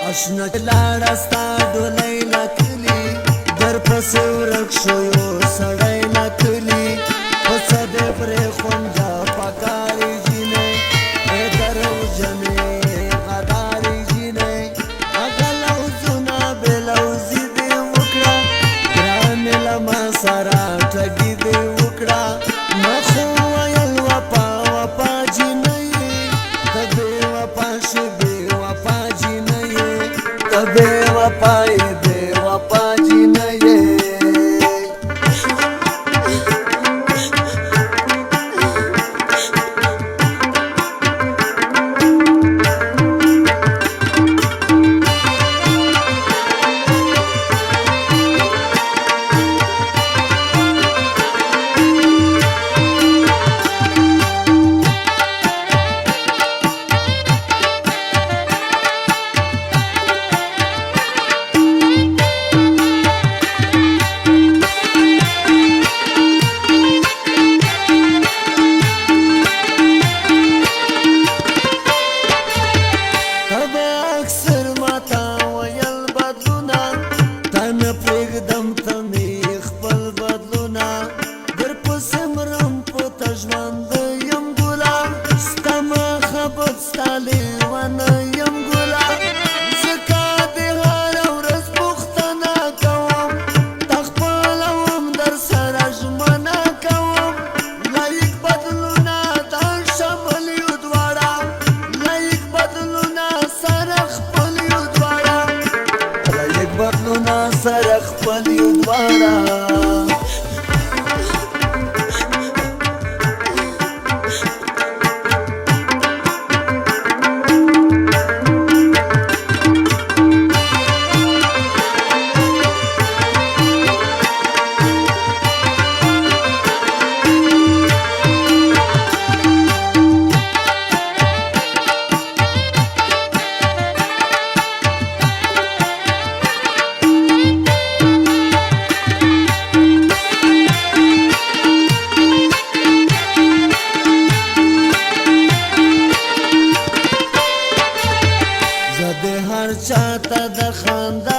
اشنا لاړه ستا ډولۍ نکلي در پسې ورک شو یو سړی نکلي پسه دې پرېښود دا پکاري جینۍ ای دروژنې غداري جینۍ هغه لوظونه بې لوظي دې وکړه ګرانې له ما سره ټګي دې وکړه ما خو ویل وفا وفا جینۍ ته بې وفا شې بې وفا جینۍ ته بې وفا یې بې وفا جینۍ سره خپل یو دواړه چاته د خندا